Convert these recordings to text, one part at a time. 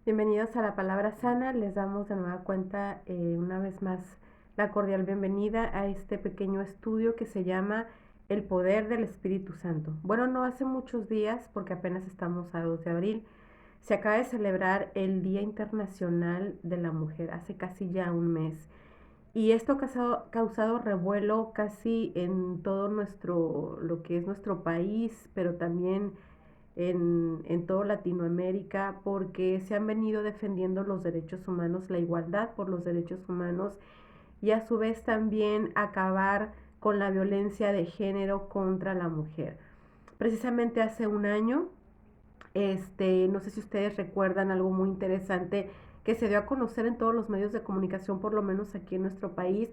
Bienvenidos a La Palabra Sana. Les damos de nueva cuenta una vez más la cordial bienvenida a este pequeño estudio que se llama El Poder del Espíritu Santo. Bueno, no hace muchos días, porque apenas estamos a 2 de abril, se acaba de celebrar el Día Internacional de la Mujer, hace casi ya un mes. Y esto ha causado revuelo casi en todo lo que es nuestro país, pero también en toda Latinoamérica, porque se han venido defendiendo los derechos humanos, la igualdad por los derechos humanos y a su vez también acabar con la violencia de género contra la mujer. Precisamente hace un año, no sé si ustedes recuerdan algo muy interesante que se dio a conocer en todos los medios de comunicación, por lo menos aquí en nuestro país,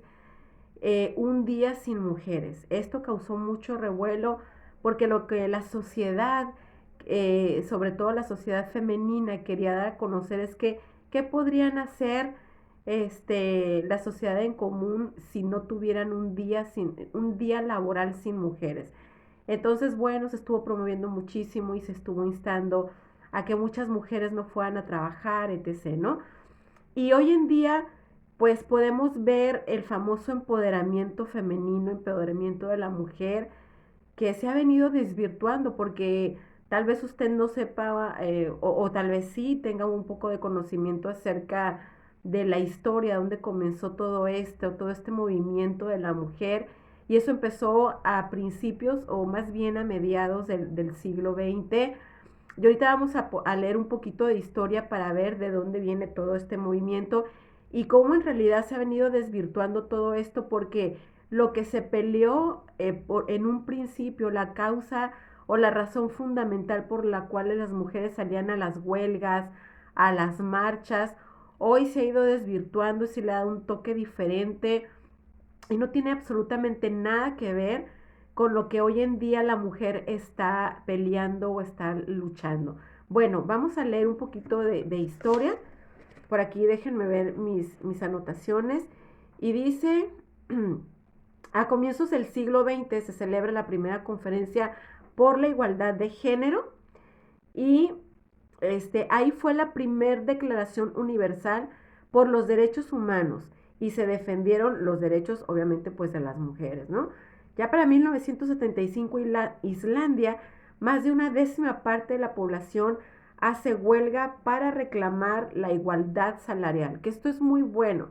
un día sin mujeres. Esto causó mucho revuelo porque lo que la sociedad, sobre todo la sociedad femenina, quería dar a conocer es que qué podrían hacer la sociedad en común si no tuvieran un día laboral sin mujeres. Entonces, bueno, se estuvo promoviendo muchísimo y se estuvo instando a que muchas mujeres no fueran a trabajar, etc., ¿no? Y hoy en día, pues podemos ver el famoso empoderamiento femenino, empoderamiento de la mujer, que se ha venido desvirtuando porque tal vez usted no sepa o tal vez sí tenga un poco de conocimiento acerca de la historia, donde comenzó todo este movimiento de la mujer. Y eso empezó a principios o más bien a mediados del siglo XX. Y ahorita vamos a leer un poquito de historia para ver de dónde viene todo este movimiento y cómo en realidad se ha venido desvirtuando todo esto, porque lo que se peleó en un principio, la causa o la razón fundamental por la cual las mujeres salían a las huelgas, a las marchas, hoy se ha ido desvirtuando y se le ha dado un toque diferente y no tiene absolutamente nada que ver con lo que hoy en día la mujer está peleando o está luchando. Bueno, vamos a leer un poquito de historia. Por aquí déjenme ver mis anotaciones. Y dice, a comienzos del siglo XX se celebra la primera conferencia por la igualdad de género y ahí fue la primera declaración universal por los derechos humanos y se defendieron los derechos, obviamente, pues de las mujeres, ¿no? Ya para 1975 Islandia, más de una décima parte de la población hace huelga para reclamar la igualdad salarial, que esto es muy bueno.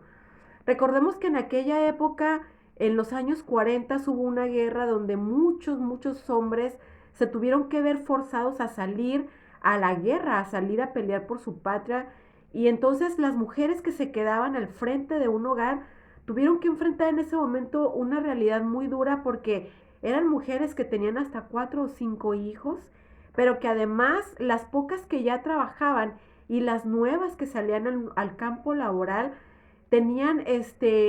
Recordemos que en aquella época, en los años 40, hubo una guerra donde muchos hombres se tuvieron que ver forzados a salir a la guerra, a salir a pelear por su patria. Y entonces las mujeres que se quedaban al frente de un hogar tuvieron que enfrentar en ese momento una realidad muy dura, porque eran mujeres que tenían hasta 4 o 5 hijos, pero que además las pocas que ya trabajaban y las nuevas que salían al campo laboral tenían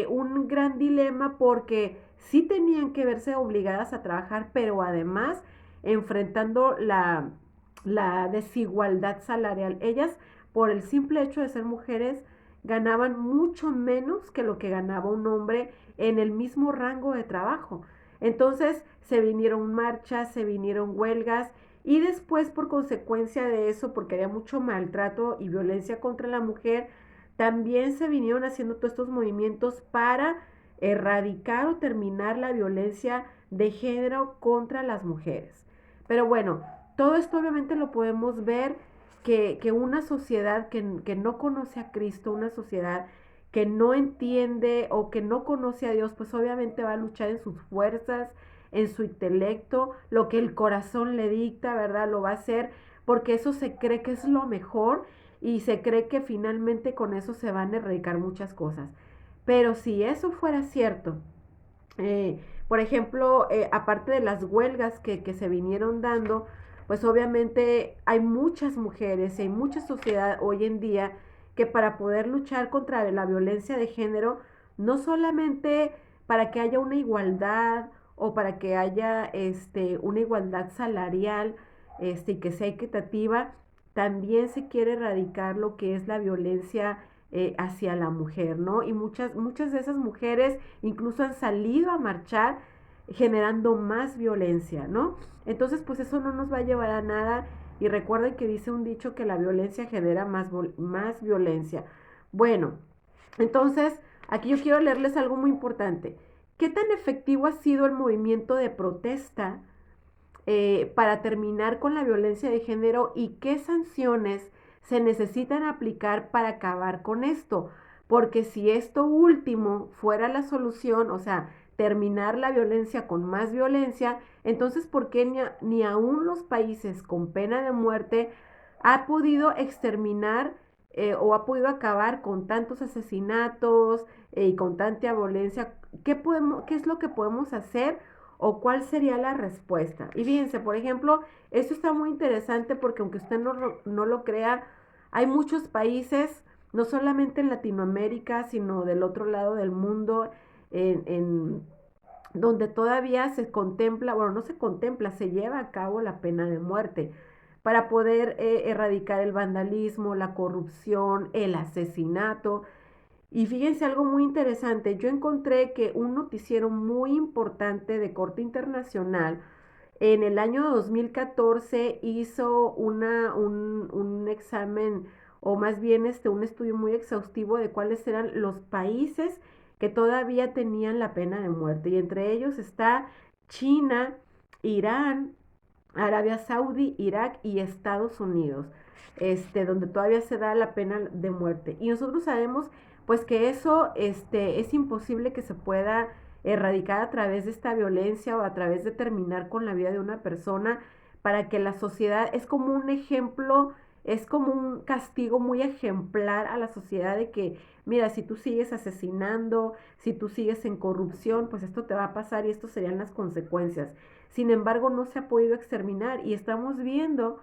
un gran dilema, porque sí tenían que verse obligadas a trabajar, pero además enfrentando la desigualdad salarial. Ellas, por el simple hecho de ser mujeres, ganaban mucho menos que lo que ganaba un hombre en el mismo rango de trabajo. Entonces se vinieron marchas, se vinieron huelgas, y después, por consecuencia de eso, porque había mucho maltrato y violencia contra la mujer, también se vinieron haciendo todos estos movimientos para erradicar o terminar la violencia de género contra las mujeres. Pero bueno, todo esto obviamente lo podemos ver que una sociedad que no conoce a Cristo, una sociedad que no entiende o que no conoce a Dios, pues obviamente va a luchar en sus fuerzas, en su intelecto, lo que el corazón le dicta, ¿verdad? Lo va a hacer porque eso se cree que es lo mejor y se cree que finalmente con eso se van a erradicar muchas cosas. Pero si eso fuera cierto, por ejemplo, aparte de las huelgas que se vinieron dando, pues obviamente hay muchas mujeres y hay mucha sociedad hoy en día que para poder luchar contra la violencia de género, no solamente para que haya una igualdad o para que haya una igualdad salarial y que sea equitativa, también se quiere erradicar lo que es la violencia hacia la mujer, ¿no? Y muchas de esas mujeres incluso han salido a marchar generando más violencia, ¿no? Entonces, pues eso no nos va a llevar a nada Y recuerden que dice un dicho que la violencia genera más violencia. Bueno, entonces, aquí yo quiero leerles algo muy importante. ¿Qué tan efectivo ha sido el movimiento de protesta para terminar con la violencia de género y qué sanciones se necesitan aplicar para acabar con esto? Porque si esto último fuera la solución, o sea, terminar la violencia con más violencia, entonces ¿por qué ni aún los países con pena de muerte ha podido exterminar o ha podido acabar con tantos asesinatos y con tanta violencia? ¿Qué es lo que podemos hacer o cuál sería la respuesta? Y fíjense, por ejemplo, esto está muy interesante porque aunque usted no lo crea, hay muchos países, no solamente en Latinoamérica, sino del otro lado del mundo, en donde todavía se contempla, bueno, no se contempla, se lleva a cabo la pena de muerte para poder erradicar el vandalismo, la corrupción, el asesinato. Y fíjense algo muy interesante, yo encontré que un noticiero muy importante de corte internacional en el año 2014 hizo un examen o más bien un estudio muy exhaustivo de cuáles eran los países que todavía tenían la pena de muerte. Y entre ellos está China, Irán, Arabia Saudí, Irak y Estados Unidos, donde todavía se da la pena de muerte. Y nosotros sabemos pues que eso es imposible que se pueda erradicar a través de esta violencia o a través de terminar con la vida de una persona para que la sociedad es como un ejemplo, es como un castigo muy ejemplar a la sociedad de que, mira, si tú sigues asesinando, si tú sigues en corrupción, pues esto te va a pasar y esto serían las consecuencias. Sin embargo, no se ha podido exterminar y estamos viendo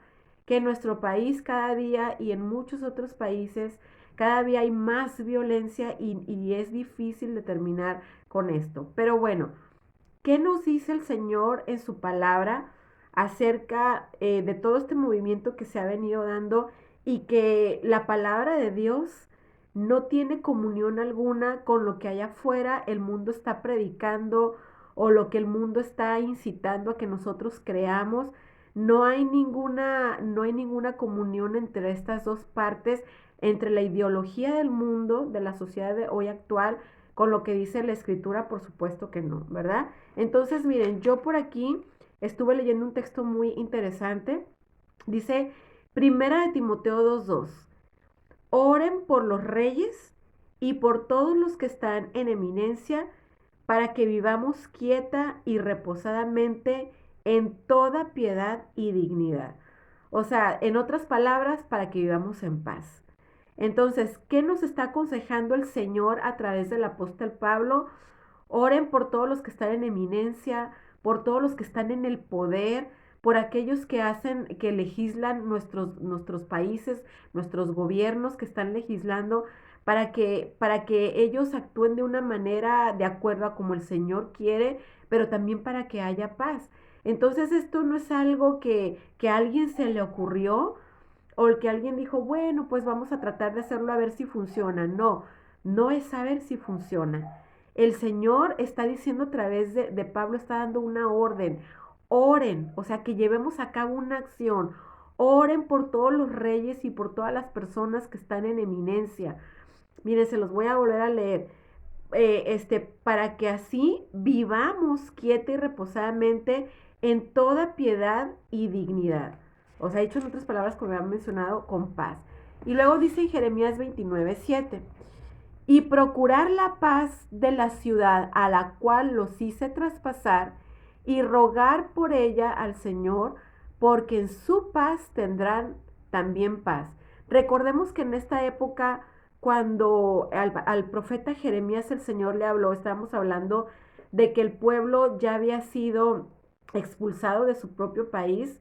que en nuestro país cada día y en muchos otros países cada día hay más violencia y es difícil de terminar con esto. Pero bueno, ¿qué nos dice el Señor en su palabra acerca de todo este movimiento que se ha venido dando y que la palabra de Dios no tiene comunión alguna con lo que allá afuera el mundo está predicando o lo que el mundo está incitando a que nosotros creamos? No hay ninguna comunión entre estas dos partes, entre la ideología del mundo, de la sociedad de hoy actual, con lo que dice la escritura, por supuesto que no, ¿verdad? Entonces, miren, yo por aquí estuve leyendo un texto muy interesante. Dice, Primera de Timoteo 2:2, oren por los reyes y por todos los que están en eminencia, para que vivamos quieta y reposadamente en toda piedad y dignidad. O sea, en otras palabras, para que vivamos en paz. Entonces, ¿qué nos está aconsejando el Señor a través del apóstol Pablo? Oren por todos los que están en eminencia, por todos los que están en el poder, por aquellos que hacen, que legislan nuestros países, nuestros gobiernos que están legislando, para que ellos actúen de una manera de acuerdo a como el Señor quiere, pero también para que haya paz. Entonces esto no es algo que a alguien se le ocurrió o el que alguien dijo, bueno, pues vamos a tratar de hacerlo a ver si funciona. No, no es saber si funciona. El Señor está diciendo a través de Pablo, está dando una orden. Oren, o sea, que llevemos a cabo una acción. Oren por todos los reyes y por todas las personas que están en eminencia. Miren, se los voy a volver a leer. Para que así vivamos quieta y reposadamente en toda piedad y dignidad. O sea, dicho en otras palabras, como había mencionado, con paz. Y luego dice en Jeremías 29:7, y procurar la paz de la ciudad a la cual los hice traspasar, y rogar por ella al Señor, porque en su paz tendrán también paz. Recordemos que en esta época, cuando al profeta Jeremías el Señor le habló, estábamos hablando de que el pueblo ya había sido expulsado de su propio país.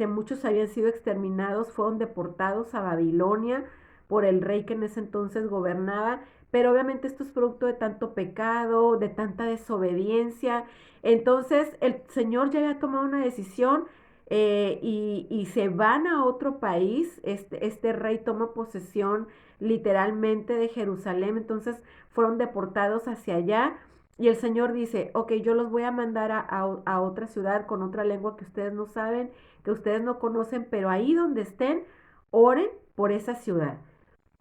Muchos habían sido exterminados, fueron deportados a Babilonia por el rey que en ese entonces gobernaba, pero obviamente esto es producto de tanto pecado, de tanta desobediencia. Entonces el Señor ya había tomado una decisión y se van a otro país. Este rey toma posesión literalmente de Jerusalén, entonces fueron deportados hacia allá y el Señor dice, ok, yo los voy a mandar a otra ciudad con otra lengua que ustedes no saben, que ustedes no conocen, pero ahí donde estén, oren por esa ciudad.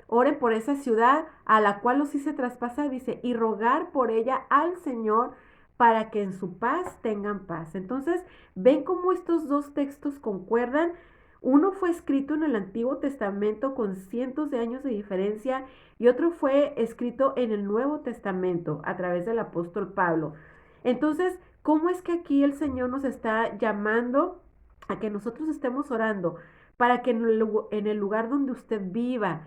Oren por esa ciudad a la cual los hice traspasar, dice, y rogar por ella al Señor para que en su paz tengan paz. Entonces, ven cómo estos dos textos concuerdan. Uno fue escrito en el Antiguo Testamento con cientos de años de diferencia y otro fue escrito en el Nuevo Testamento a través del apóstol Pablo. Entonces, ¿cómo es que aquí el Señor nos está llamando a que nosotros estemos orando para que en el lugar donde usted viva,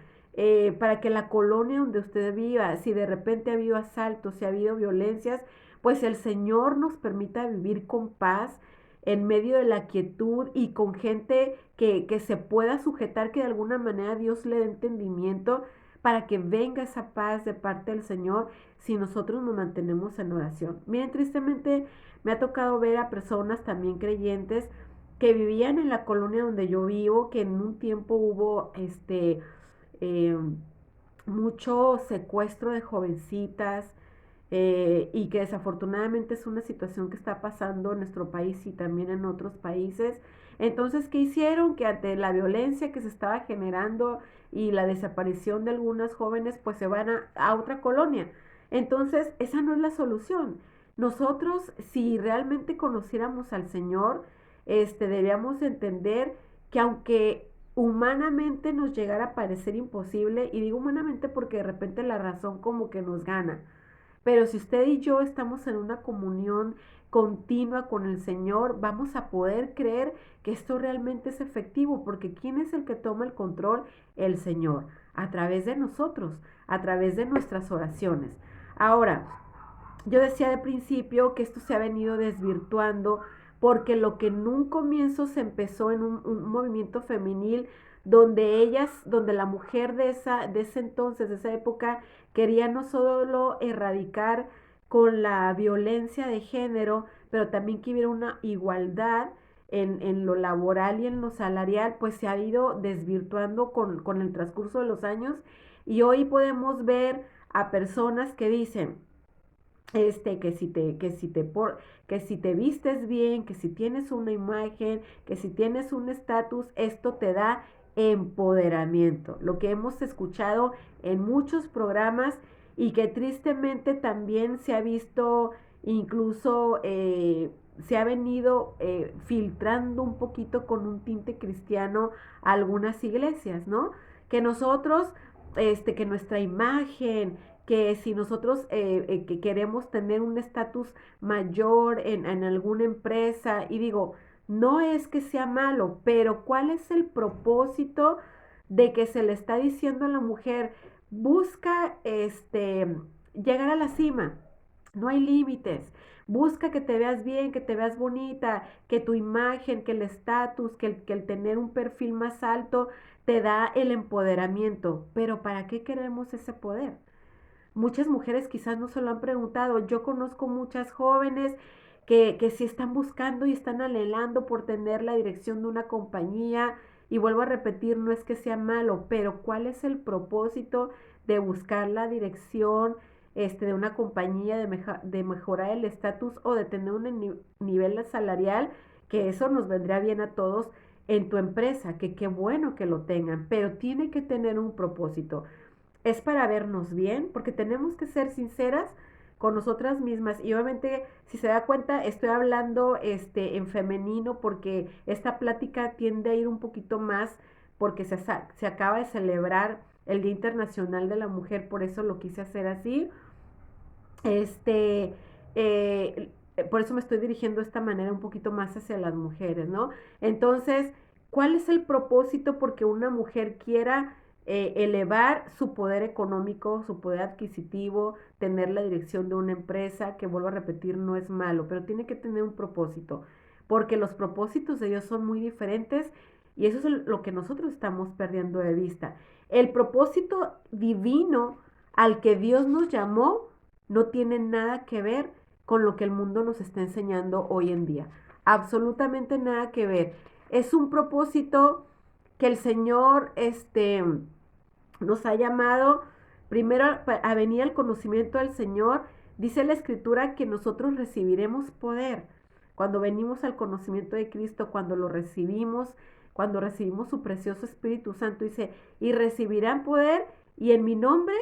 para que la colonia donde usted viva, si de repente ha habido asaltos, si ha habido violencias, pues el Señor nos permita vivir con paz en medio de la quietud y con gente que se pueda sujetar, que de alguna manera Dios le dé entendimiento para que venga esa paz de parte del Señor si nosotros nos mantenemos en oración. Miren, tristemente me ha tocado ver a personas también creyentes que vivían en la colonia donde yo vivo, que en un tiempo hubo eh, mucho secuestro de jovencitas, y que desafortunadamente es una situación que está pasando en nuestro país y también en otros países. Entonces, ¿qué hicieron? Que ante la violencia que se estaba generando y la desaparición de algunas jóvenes, pues se van a otra colonia. Entonces, esa no es la solución. Nosotros, si realmente conociéramos al Señor, debíamos entender que aunque humanamente nos llegara a parecer imposible, y digo humanamente porque de repente la razón como que nos gana, pero si usted y yo estamos en una comunión continua con el Señor, vamos a poder creer que esto realmente es efectivo, porque ¿quién es el que toma el control? El Señor, a través de nosotros, a través de nuestras oraciones. Ahora, yo decía de principio que esto se ha venido desvirtuando porque lo que en un comienzo se empezó en un movimiento femenil donde donde la mujer de ese entonces, de esa época, quería no solo erradicar con la violencia de género, pero también que hubiera una igualdad en lo laboral y en lo salarial, pues se ha ido desvirtuando con el transcurso de los años y hoy podemos ver a personas que dicen, que si te vistes bien, que si tienes una imagen, que si tienes un estatus, esto te da empoderamiento. Lo que hemos escuchado en muchos programas y que tristemente también se ha visto, incluso se ha venido filtrando un poquito con un tinte cristiano a algunas iglesias, ¿no? Que nosotros, que nuestra imagen, que si nosotros que queremos tener un estatus mayor en alguna empresa, y digo, no es que sea malo, pero ¿cuál es el propósito de que se le está diciendo a la mujer, busca llegar a la cima? No hay límites. Busca que te veas bien, que te veas bonita, que tu imagen, que el estatus, que el tener un perfil más alto te da el empoderamiento. Pero ¿para qué queremos ese poder? Muchas mujeres quizás no se lo han preguntado. Yo conozco muchas jóvenes que sí están buscando y están anhelando por tener la dirección de una compañía. Y vuelvo a repetir, no es que sea malo, pero ¿cuál es el propósito de buscar la dirección de una compañía, de mejorar el estatus o de tener un nivel salarial? Que eso nos vendría bien a todos en tu empresa, que qué bueno que lo tengan, pero tiene que tener un propósito. Es para vernos bien, porque tenemos que ser sinceras con nosotras mismas. Y obviamente, si se da cuenta, estoy hablando en femenino porque esta plática tiende a ir un poquito más porque se acaba de celebrar el Día Internacional de la Mujer, por eso lo quise hacer así. Este, por eso me estoy dirigiendo de esta manera un poquito más hacia las mujeres, ¿no? Entonces, ¿cuál es el propósito porque una mujer quiera elevar su poder económico, su poder adquisitivo, tener la dirección de una empresa, que vuelvo a repetir, no es malo, pero tiene que tener un propósito, porque los propósitos de Dios son muy diferentes y eso es lo que nosotros estamos perdiendo de vista. El propósito divino al que Dios nos llamó no tiene nada que ver con lo que el mundo nos está enseñando hoy en día. Absolutamente nada que ver. Es un propósito que el Señor nos ha llamado primero a venir al conocimiento del Señor, Dice la Escritura que nosotros recibiremos poder cuando venimos al conocimiento de Cristo, cuando recibimos su precioso Espíritu Santo. Dice, y recibirán poder y en mi nombre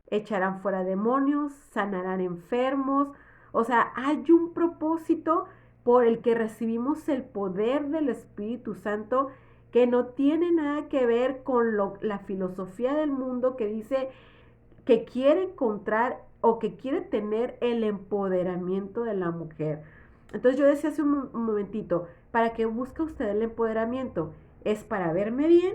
echarán fuera demonios, sanarán enfermos. O sea, hay un propósito por el que recibimos el poder del Espíritu Santo que no tiene nada que ver con la filosofía del mundo que dice que quiere encontrar o que quiere tener el empoderamiento de la mujer. Entonces yo decía hace un momentito, ¿para qué busca usted el empoderamiento? ¿Es para verme bien?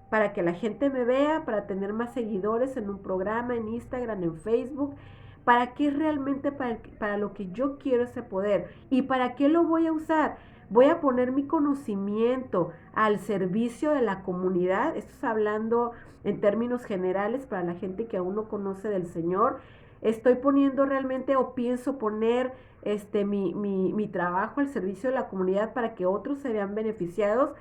¿Para que la gente me vea? ¿Para tener más seguidores en un programa, en Instagram, en Facebook? ¿Para qué realmente para lo que yo quiero ese poder? ¿Y para qué lo voy a usar? Voy a poner mi conocimiento al servicio de la comunidad. Esto es hablando en términos generales para la gente que aún no conoce del Señor. Estoy poniendo realmente o pienso poner mi trabajo al servicio de la comunidad para que otros se vean beneficiados,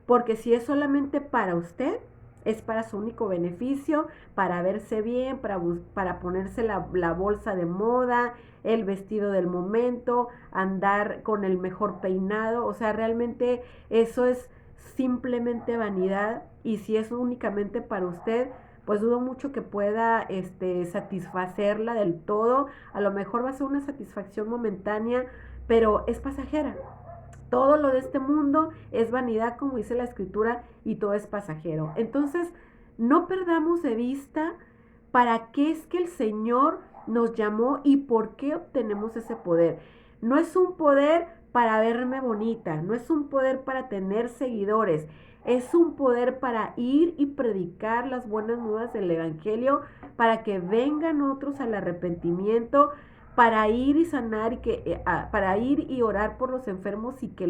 porque si es solamente para usted, es para su único beneficio, para verse bien, para ponerse la bolsa de moda, el vestido del momento, andar con el mejor peinado. O sea, realmente eso es simplemente vanidad, y si es únicamente para usted, pues dudo mucho que pueda satisfacerla del todo. A lo mejor va a ser una satisfacción momentánea, pero es pasajera. Todo lo de este mundo es vanidad, como dice la Escritura, y todo es pasajero. Entonces, no perdamos de vista para qué es que el Señor nos llamó y por qué obtenemos ese poder. No es un poder para verme bonita, no es un poder para tener seguidores, es un poder para ir y predicar las buenas nuevas del Evangelio, para que vengan otros al arrepentimiento, para ir y sanar para ir y orar por los enfermos y que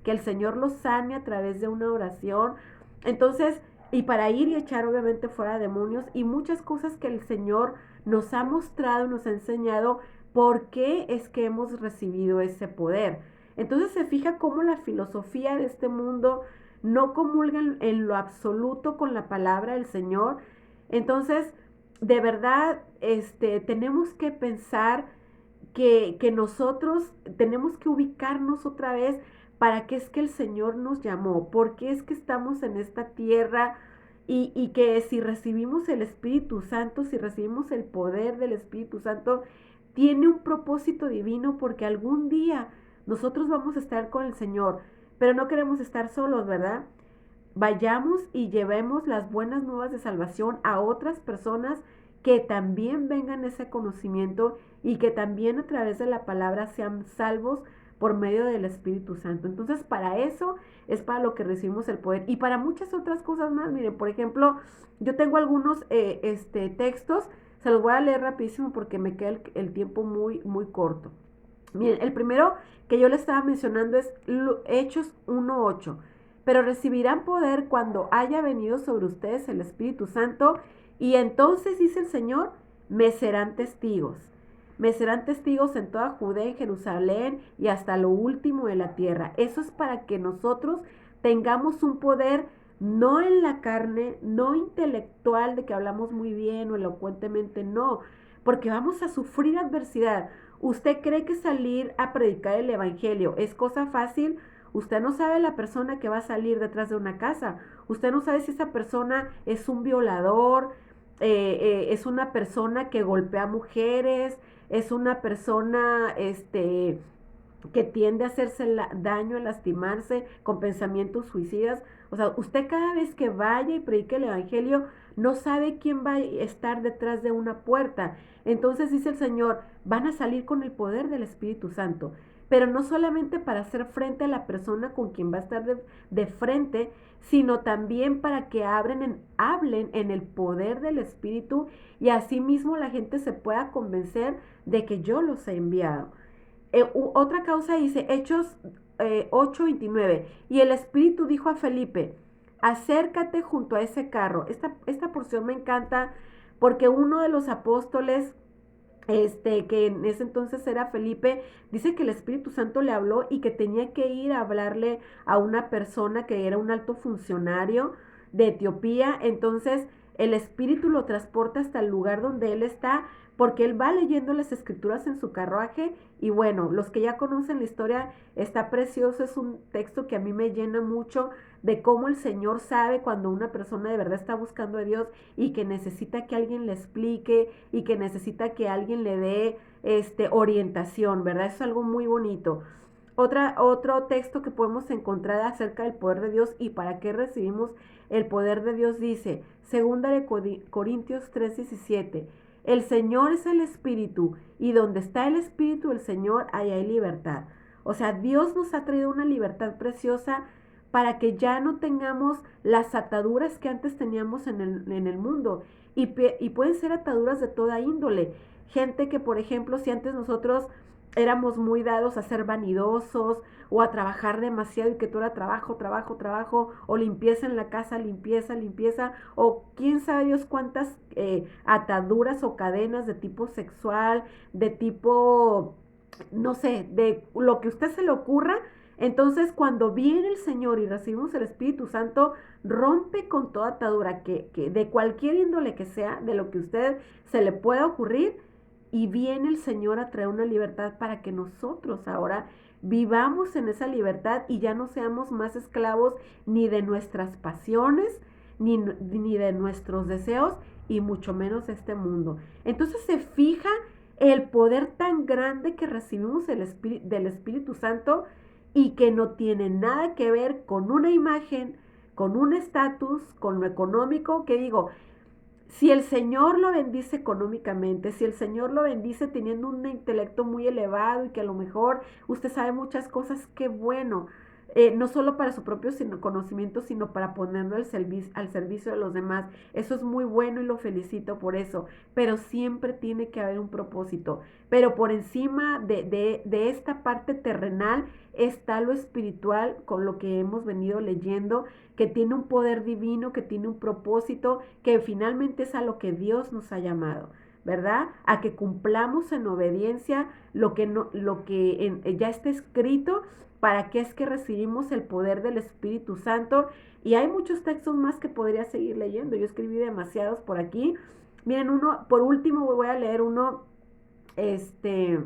el Señor los sane a través de una oración. Entonces, y para ir y echar obviamente fuera demonios y muchas cosas que el Señor nos ha mostrado, nos ha enseñado por qué es que hemos recibido ese poder. Entonces se fija cómo la filosofía de este mundo no comulga en lo absoluto con la palabra del Señor. Entonces, de verdad, tenemos que pensar que nosotros tenemos que ubicarnos otra vez para qué es que el Señor nos llamó, por qué es que estamos en esta tierra, y que si recibimos el Espíritu Santo, si recibimos el poder del Espíritu Santo, tiene un propósito divino, porque algún día nosotros vamos a estar con el Señor, pero no queremos estar solos, ¿verdad? Vayamos y llevemos las buenas nuevas de salvación a otras personas que también vengan ese conocimiento y que también a través de la palabra sean salvos por medio del Espíritu Santo. Entonces, para eso es para lo que recibimos el poder y para muchas otras cosas más. Miren, por ejemplo, yo tengo algunos textos, se los voy a leer rapidísimo porque me queda el tiempo muy, muy corto. Miren, el primero que yo les estaba mencionando es Hechos 1:8. Pero recibirán poder cuando haya venido sobre ustedes el Espíritu Santo, y entonces, dice el Señor, me serán testigos. Me serán testigos en toda Judea, en Jerusalén y hasta lo último de la tierra. Eso es para que nosotros tengamos un poder no en la carne, no intelectual de que hablamos muy bien o elocuentemente, no, porque vamos a sufrir adversidad. ¿Usted cree que salir a predicar el Evangelio es cosa fácil? Usted no sabe la persona que va a salir detrás de una casa. Usted no sabe si esa persona es un violador, es una persona que golpea mujeres, es una persona que tiende a hacerse daño, a lastimarse con pensamientos suicidas. O sea, usted cada vez que vaya y predique el Evangelio, no sabe quién va a estar detrás de una puerta. Entonces dice el Señor, van a salir con el poder del Espíritu Santo. Pero no solamente para hacer frente a la persona con quien va a estar de frente, sino también para que hablen en el poder del Espíritu, y asimismo la gente se pueda convencer de que yo los he enviado. Otra causa dice, Hechos 8:29, y el Espíritu dijo a Felipe, acércate junto a ese carro. Esta porción me encanta porque uno de los apóstoles, que en ese entonces era Felipe, dice que el Espíritu Santo le habló y que tenía que ir a hablarle a una persona que era un alto funcionario de Etiopía. Entonces el Espíritu lo transporta hasta el lugar donde Él está, porque Él va leyendo las escrituras en su carruaje. Y bueno, los que ya conocen la historia, está precioso, es un texto que a mí me llena mucho de cómo el Señor sabe cuando una persona de verdad está buscando a Dios y que necesita que alguien le explique y que necesita que alguien le dé orientación, ¿verdad? Es algo muy bonito. Otro texto que podemos encontrar acerca del poder de Dios y para qué recibimos el poder de Dios dice, segunda de Corintios 3:17, el Señor es el Espíritu y donde está el Espíritu del Señor, ahí hay libertad. O sea, Dios nos ha traído una libertad preciosa para que ya no tengamos las ataduras que antes teníamos en el mundo. Y pueden ser ataduras de toda índole. Gente que, por ejemplo, si antes nosotros éramos muy dados a ser vanidosos o a trabajar demasiado y que todo era trabajo, trabajo, trabajo, o limpieza en la casa, limpieza, limpieza, o quién sabe Dios cuántas ataduras o cadenas de tipo sexual, de tipo, no sé, de lo que a usted se le ocurra. Entonces, cuando viene el Señor y recibimos el Espíritu Santo, rompe con toda atadura que de cualquier índole que sea, de lo que a usted se le pueda ocurrir, y viene el Señor a traer una libertad para que nosotros ahora vivamos en esa libertad y ya no seamos más esclavos ni de nuestras pasiones, ni de nuestros deseos, y mucho menos de este mundo. Entonces se fija el poder tan grande que recibimos del Espíritu Santo y que no tiene nada que ver con una imagen, con un estatus, con lo económico, que digo, si el Señor lo bendice económicamente, si el Señor lo bendice teniendo un intelecto muy elevado y que a lo mejor usted sabe muchas cosas, qué bueno. No solo para su propio conocimiento, sino para ponerlo al servicio de los demás. Eso es muy bueno y lo felicito por eso. Pero siempre tiene que haber un propósito. Pero por encima de esta parte terrenal está lo espiritual, con lo que hemos venido leyendo, que tiene un poder divino, que tiene un propósito, que finalmente es a lo que Dios nos ha llamado, ¿verdad? A que cumplamos en obediencia lo que, no, lo que ya está escrito. ¿Para qué es que recibimos el poder del Espíritu Santo? Y hay muchos textos más que podría seguir leyendo. Yo escribí demasiados por aquí. Miren, uno, por último voy a leer uno, que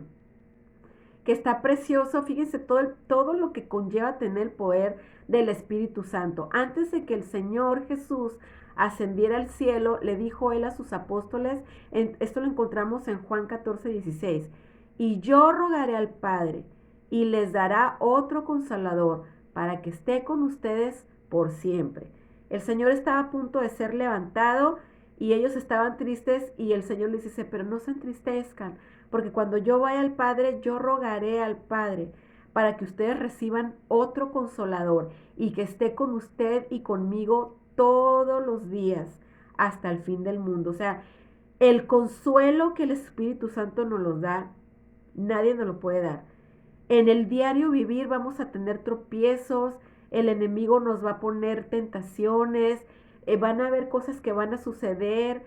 está precioso. Fíjense todo lo que conlleva tener el poder del Espíritu Santo. Antes de que el Señor Jesús ascendiera al cielo, le dijo él a sus apóstoles, esto lo encontramos en Juan 14:16, y yo rogaré al Padre y les dará otro consolador para que esté con ustedes por siempre. El Señor estaba a punto de ser levantado y ellos estaban tristes y el Señor les dice, pero no se entristezcan, porque cuando yo vaya al Padre, yo rogaré al Padre para que ustedes reciban otro consolador y que esté con usted y conmigo todos los días hasta el fin del mundo. O sea, el consuelo que el Espíritu Santo nos los da, nadie nos lo puede dar. En el diario vivir vamos a tener tropiezos, el enemigo nos va a poner tentaciones, van a haber cosas que van a suceder,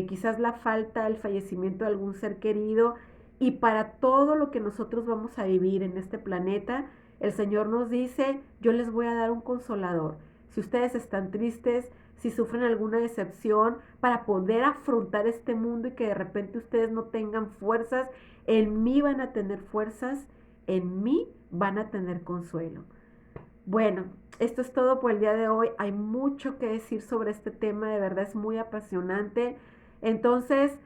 quizás la falta, el fallecimiento de algún ser querido, y para todo lo que nosotros vamos a vivir en este planeta, el Señor nos dice, yo les voy a dar un consolador. Si ustedes están tristes, si sufren alguna decepción, para poder afrontar este mundo y que de repente ustedes no tengan fuerzas, en mí van a tener fuerzas, en mí van a tener consuelo. Bueno, esto es todo por el día de hoy. Hay mucho que decir sobre este tema, de verdad es muy apasionante. Entonces,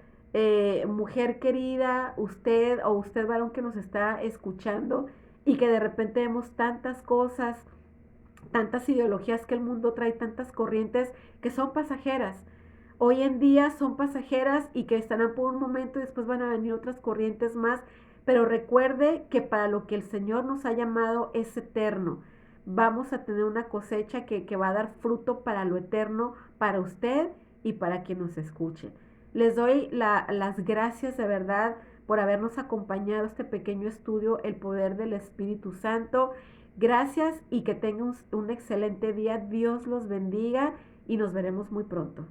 mujer querida, usted o usted varón que nos está escuchando y que de repente vemos tantas cosas, tantas ideologías que el mundo trae, tantas corrientes que son pasajeras. Hoy en día son pasajeras y que estarán por un momento y después van a venir otras corrientes más, pero recuerde que para lo que el Señor nos ha llamado es eterno. Vamos a tener una cosecha que va a dar fruto para lo eterno, para usted y para quien nos escuche. Les doy las gracias de verdad por habernos acompañado a este pequeño estudio, El Poder del Espíritu Santo. Gracias y que tengan un excelente día. Dios los bendiga y nos veremos muy pronto.